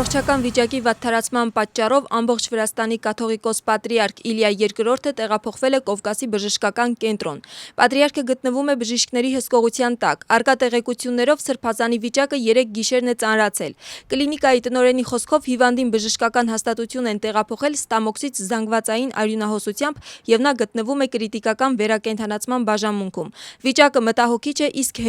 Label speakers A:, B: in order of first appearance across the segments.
A: Առողջական վիճակի վատթարացման պատճառով ամբողջ Վրաստանի կաթողիկոս պատրիարք Իլիա II-ը տեղափոխվել է Կովկասի բժշկական կենտրոն։ Պատրիարքը գտնվում է բժիշկների հսկողության տակ։ Առկա տեղեկություններով Սրբազանի վիճակը 3 գիշերն է ծանրացել։ Կլինիկայի տնօրենի խոսքով հիվանդին բժշկական հաստատություն են տեղափոխել ստամոքսից զանգվածային արյունահոսությամբ եւ նա գտնվում է կրիտիկական վերակենդանացման բաժանմունքում։ Վիճակը մտահոգիչ է, իսկ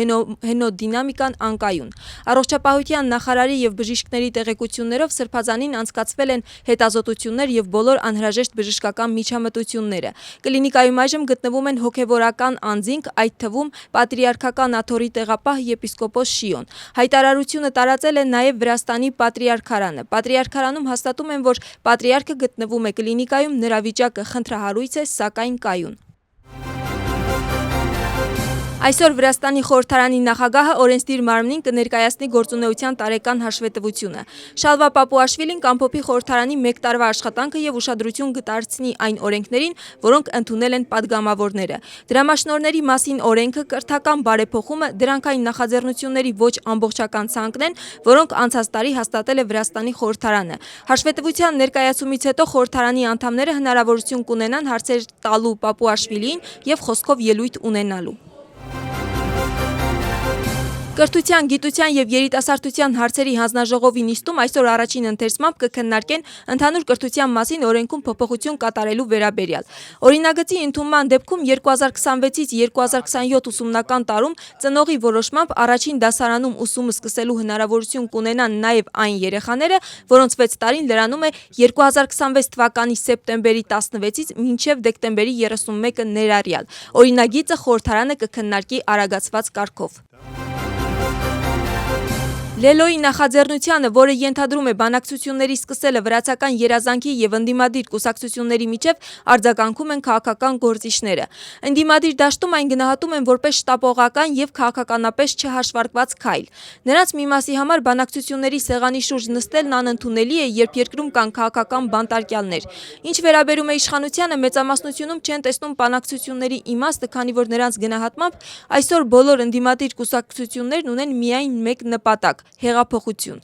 A: հենոդինամիկան անկայուն։ Առողջապահության նախարարի եւ բժիշկների տեղեկություններով Սրբազանին անցկացվել են հետազոտություններ եւ բոլոր անհրաժեշտ բժշկական միջամտությունները։ Կլինիկայում այժմ գտնվում են հոգեվորական անձինք, այդ թվում պատրիարքական աթոռի տեղապահ եպիսկոպոս Շիոն։ Հայտարարությունը տարածել է նաեւ Վրաստանի պատրիարքարանը։ Պատրիարքարանում հաստատում են, որ պատրիարքը գտնվում է կլինիկայում, նրա վիճակը խնդրահարույց է, սակայն կայուն։ Այսօր Վրաստանի խորհրդարանի նախագահը օրենսդիր մարմնին կներկայացնի գործունեության տարեկան հաշվետվությունը։ Շալվա Պապուաշվիլին կամփոփի խորհրդարանի 1 տարվա աշխատանքը եւ ուշադրություն կդարձնի այն օրենքներին, որոնք ընդունել են падգամավորները։ Դրամաշնորհների մասին օրենքը, կրթական բարեփոխումը, դրանք այն նախաձեռնությունների ոչ ամբողջական ցանկն են, որոնք անցած տարի հաստատել է Վրաստանի խորհրդարանը։ Հաշվետվության ներկայացումից հետո խորհրդարանի անդամները հնարավորություն կունենան հարցեր տալու Պապուաշվիլիին եւ խոսքով ելույթ ունենալու։ Կրթության, գիտության եւ երիտասարդության հարցերի հանձնաժողովի նիստում այսօր առաջին ընթերցմամբ կքննարկեն ընդհանուր կրթության մասին օրենքում փոփոխություն կատարելու վերաբերյալ։ Օրինագծի ընդունման դեպքում 2026-ից 2027 ուսումնական տարում ծնողի որոշմամբ առաջին դասարանում ուսումը սկսելու հնարավորություն կունենան նաեւ այն երեխաները, որոնց 6 տարին լրանում է 2026 թվականի սեպտեմբերի 16-ից մինչև դեկտեմբերի 31-ը ներառյալ։ Օրինագիծը խորհրդարանը կքննարկի արագացված կարգով։ Լելոյի նախաձեռնությանը, որը ենթադրում է բանակցությունների սկսելը վրացական երազանքի եւ ընդդիմադիր կուսակցությունների միջև, արձագանքում են քաղաքական գործիչները։ Ընդդիմադիր դաշտում այն գնահատում են որպես շտապողական եւ քաղաքականապես չհաշվարկված քայլ։ Նրանց մի մասի համար բանակցությունների սեղանի շուրջ նստելն անընդունելի է, երբ երկրում կան քաղաքական բանտարկյալներ։ Ինչ վերաբերում է իշխանությանը, մեծամասնությունում չեն տեսնում բանակցությունների իմաստը, քանի որ նրանց գնահատմամբ այսօր բոլոր ընդդիմադիր կուսակցություններն ունեն միայն մեկ նպատակ՝ հեղափոխություն։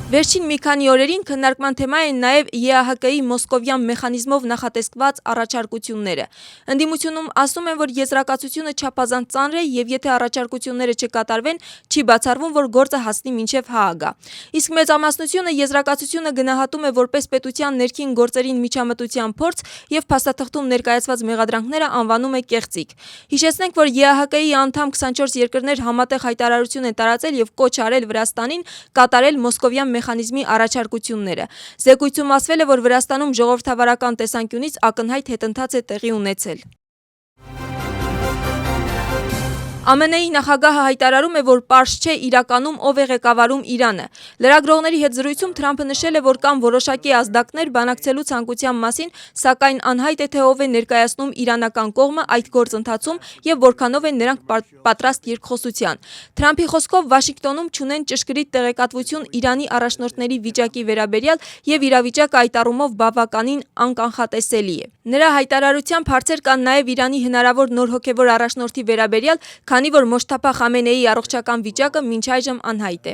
A: Վերջին մի քանի օրերին քննարկման թեմա են նաև ԵԱՀԿ-ի մոսկովյան մեխանիզմով նախատեսված առաջարկությունները։ Ընդդիմությունում ասում են, որ եզրակացությունը չափազանց ծանր է եւ եթե առաջարկությունները չկատարվեն, չի բացառվում, որ գործը հասնի մինչև Հաագա։ Իսկ մեծամասնությունը եզրակացությունը գնահատում է որպես պետության ներքին գործերին միջամտության փորձ եւ փաստաթղթում ներկայացված մեղադրանքները անվանում է կեղծիք։ Հիշեցնենք, որ ԵԱՀԿ-ի անդամ 24 երկրներ համատեղ հայտարարություն են տարածել եւ կոչ արել Վրաստանին կատարել մոսկովյան մեխանիզմի առաջարկությունները։ Զեկույցում ասվել է, որ Վրաստանում ժողովրդավարական տեսանկյունից ակնհայտ հետընթաց է տեղի ունեցել։ ԱՄՆ-ի նախագահը հայտարարում է, որ պարզ չէ իրականում ով է ղեկավարում Իրանը։ Լրագրողների հետ զրույցում Թրամփը նշել է, որ կան որոշակի ազդակներ բանակցելու ցանկության մասին, սակայն անհայտ է, թե ով է ներկայացնում իրանական կողմը այդ գործընթացում եւ որքանով են նրանք պատրաստ երկխոսության։ Թրամփի խոսքով Վաշինգտոնում չունեն ճշգրիտ տեղեկատվություն Իրանի առաջնորդների վիճակի վերաբերյալ եւ իրավիճակը այդ առումով բավականին անկանխատեսելի է։ Նրա հայտարարությամբ հարցեր կան նաեւ Իրանի հնարավոր նոր հոգեվոր առաջնորդի վերաբերյալ, քանի որ Մոջթաբա Խամենեիի առողջական վիճակը մինչ այժմ անհայտ է։